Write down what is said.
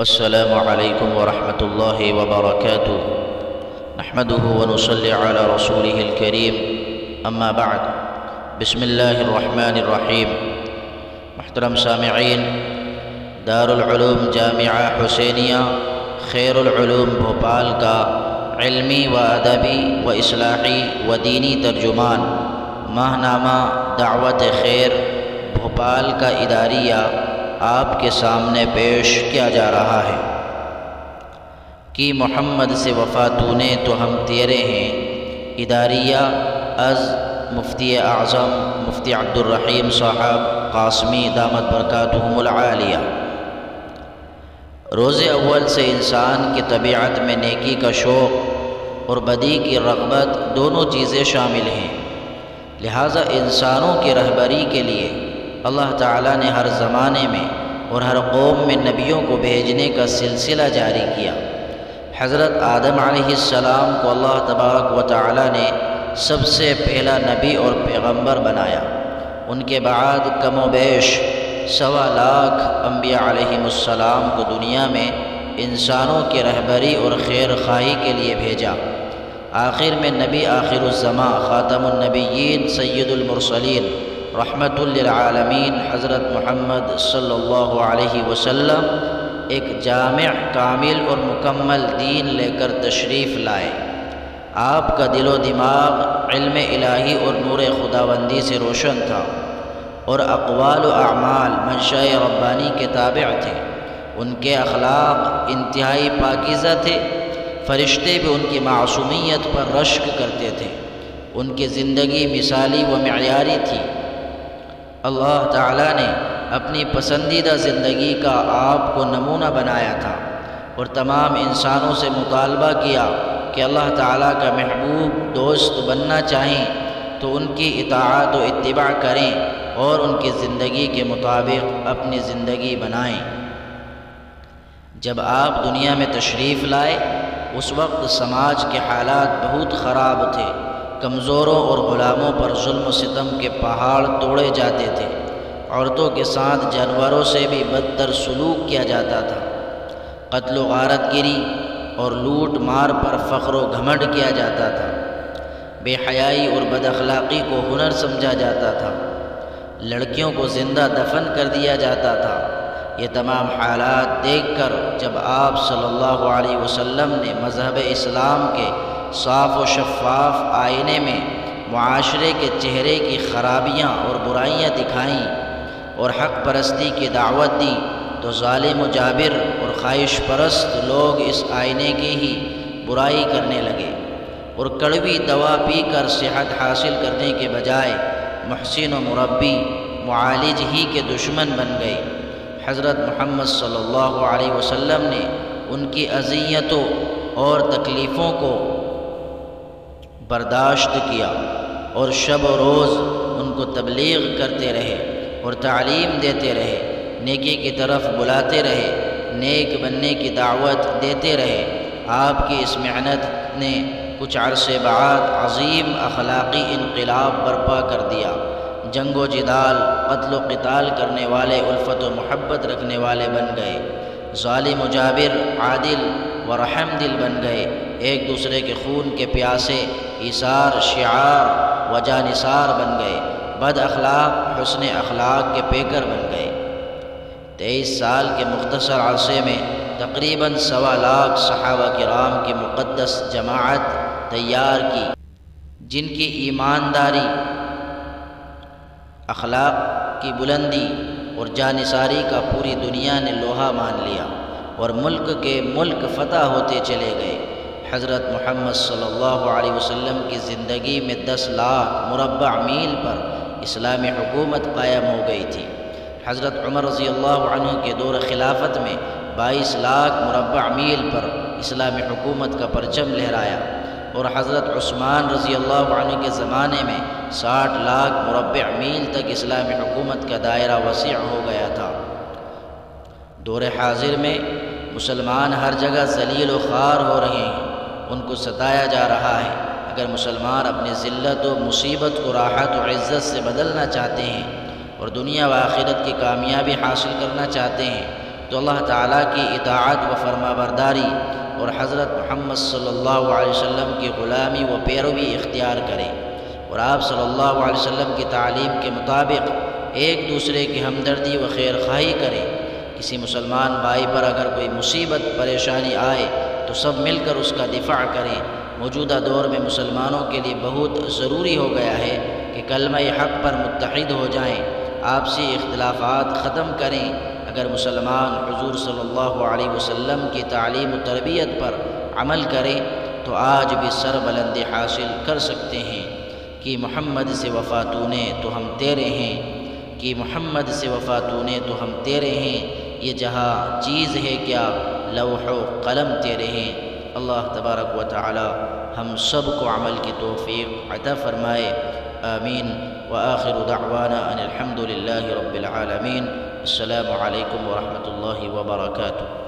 السلام علیکم ورحمۃ اللہ وبرکاتہ نحمده ونصلی علی رسوله الکریم اما بعد بسم اللہ الرحمن الرحیم۔ محترم سامعین، دارالعلوم جامعہ حسینیہ خیر العلوم بھوپال کا علمی و ادبی و اصلاحی و دینی ترجمان ماہنامہ دعوت خیر بھوپال کا اداریہ آپ کے سامنے پیش کیا جا رہا ہے کہ محمد سے وفا تو نے تو ہم تیرے ہیں۔ اداریہ از مفتی اعظم مفتی عبدالرحیم صاحب قاسمی دامت برکاتہم العالیہ۔ روز اول سے انسان کی طبیعت میں نیکی کا شوق اور بدی کی رغبت دونوں چیزیں شامل ہیں، لہٰذا انسانوں کی رہبری کے لیے اللہ تعالیٰ نے ہر زمانے میں اور ہر قوم میں نبیوں کو بھیجنے کا سلسلہ جاری کیا۔ حضرت آدم علیہ السلام کو اللہ تبارک و تعالیٰ نے سب سے پہلا نبی اور پیغمبر بنایا۔ ان کے بعد کم و بیش 1.25 لاکھ انبیاء علیہم السلام کو دنیا میں انسانوں کی رہبری اور خیر خواہی کے لیے بھیجا۔ آخر میں نبی آخر الزماں خاتم النبیین سید المرسلین رحمت للعالمین حضرت محمد صلی اللہ علیہ وسلم ایک جامع کامل اور مکمل دین لے کر تشریف لائے۔ آپ کا دل و دماغ علم الہی اور نور خداوندی سے روشن تھا اور اقوال و اعمال منشاء ربانی کے تابع تھے۔ ان کے اخلاق انتہائی پاکیزہ تھے، فرشتے بھی ان کی معصومیت پر رشک کرتے تھے۔ ان کی زندگی مثالی و معیاری تھی۔ اللہ تعالیٰ نے اپنی پسندیدہ زندگی کا آپ کو نمونہ بنایا تھا اور تمام انسانوں سے مطالبہ کیا کہ اللہ تعالیٰ کا محبوب دوست بننا چاہیں تو ان کی اطاعت و اتباع کریں اور ان کی زندگی کے مطابق اپنی زندگی بنائیں۔ جب آپ دنیا میں تشریف لائے اس وقت سماج کے حالات بہت خراب تھے۔ کمزوروں اور غلاموں پر ظلم و ستم کے پہاڑ توڑے جاتے تھے۔ عورتوں کے ساتھ جانوروں سے بھی بدتر سلوک کیا جاتا تھا۔ قتل و غارت گری اور لوٹ مار پر فخر و گھمنڈ کیا جاتا تھا۔ بے حیائی اور بد اخلاقی کو ہنر سمجھا جاتا تھا۔ لڑکیوں کو زندہ دفن کر دیا جاتا تھا۔ یہ تمام حالات دیکھ کر جب آپ صلی اللہ علیہ وسلم نے مذہب اسلام کے صاف و شفاف آئینے میں معاشرے کے چہرے کی خرابیاں اور برائیاں دکھائیں اور حق پرستی کی دعوت دی تو ظالم و جابر اور خواہش پرست لوگ اس آئینے کی ہی برائی کرنے لگے اور کڑوی دوا پی کر صحت حاصل کرنے کے بجائے محسن و مربی معالج ہی کے دشمن بن گئے۔ حضرت محمد صلی اللہ علیہ وسلم نے ان کی اذیتوں اور تکلیفوں کو برداشت کیا اور شب و روز ان کو تبلیغ کرتے رہے اور تعلیم دیتے رہے، نیکی کی طرف بلاتے رہے، نیک بننے کی دعوت دیتے رہے۔ آپ کی اس محنت نے کچھ عرصے بعد عظیم اخلاقی انقلاب برپا کر دیا۔ جنگ و جدال، قتل و قتال کرنے والے الفت و محبت رکھنے والے بن گئے، ظالم و جابر عادل و رحم دل بن گئے، ایک دوسرے کے خون کے پیاسے ایثار شعار و جانثار بن گئے، بد اخلاق حسن اخلاق کے پیکر بن گئے۔ 23 سال کے مختصر عرصے میں تقریباً 1.25 لاکھ صحابہ کرام کی مقدس جماعت تیار کی، جن کی ایمانداری، اخلاق کی بلندی اور جانثاری کا پوری دنیا نے لوہا مان لیا اور ملک کے ملک فتح ہوتے چلے گئے۔ حضرت محمد صلی اللہ علیہ وسلم کی زندگی میں 10 لاکھ مربع میل پر اسلامی حکومت قائم ہو گئی تھی۔ حضرت عمر رضی اللہ عنہ کے دور خلافت میں 22 لاکھ مربع میل پر اسلامی حکومت کا پرچم لہرایا اور حضرت عثمان رضی اللہ عنہ کے زمانے میں 60 لاکھ مربع میل تک اسلامی حکومت کا دائرہ وسیع ہو گیا تھا۔ دور حاضر میں مسلمان ہر جگہ ذلیل و خوار ہو رہے ہیں، ان کو ستایا جا رہا ہے۔ اگر مسلمان اپنی ذلت و مصیبت کو راحت و عزت سے بدلنا چاہتے ہیں اور دنیا و آخرت کی کامیابی حاصل کرنا چاہتے ہیں تو اللہ تعالیٰ کی اطاعت و فرما برداری اور حضرت محمد صلی اللہ علیہ وسلم کی غلامی و پیروی اختیار کریں، اور آپ صلی اللہ علیہ وسلم کی تعلیم کے مطابق ایک دوسرے کی ہمدردی و خیر خواہی کریں۔ کسی مسلمان بھائی پر اگر کوئی مصیبت پریشانی آئے تو سب مل کر اس کا دفاع کریں۔ موجودہ دور میں مسلمانوں کے لیے بہت ضروری ہو گیا ہے کہ کلمہ حق پر متحد ہو جائیں، آپسی اختلافات ختم کریں۔ اگر مسلمان حضور صلی اللہ علیہ وسلم کی تعلیم و تربیت پر عمل کریں تو آج بھی سربلندی حاصل کر سکتے ہیں کہ محمد سے وفا تو نے تو ہم تیرے ہیں، کہ محمد سے وفا تو نے تو ہم تیرے ہیں، یہ جہاں چیز ہے کیا لوح و قلم تیرے ہیں۔ اللہ تبارک و تعالی ہم سب کو عمل کی توفیق عطا فرمائے، آمین۔ وآخر دعوانا ان الحمد للہ رب العالمین۔ السلام علیکم ورحمۃ اللہ وبرکاتہ۔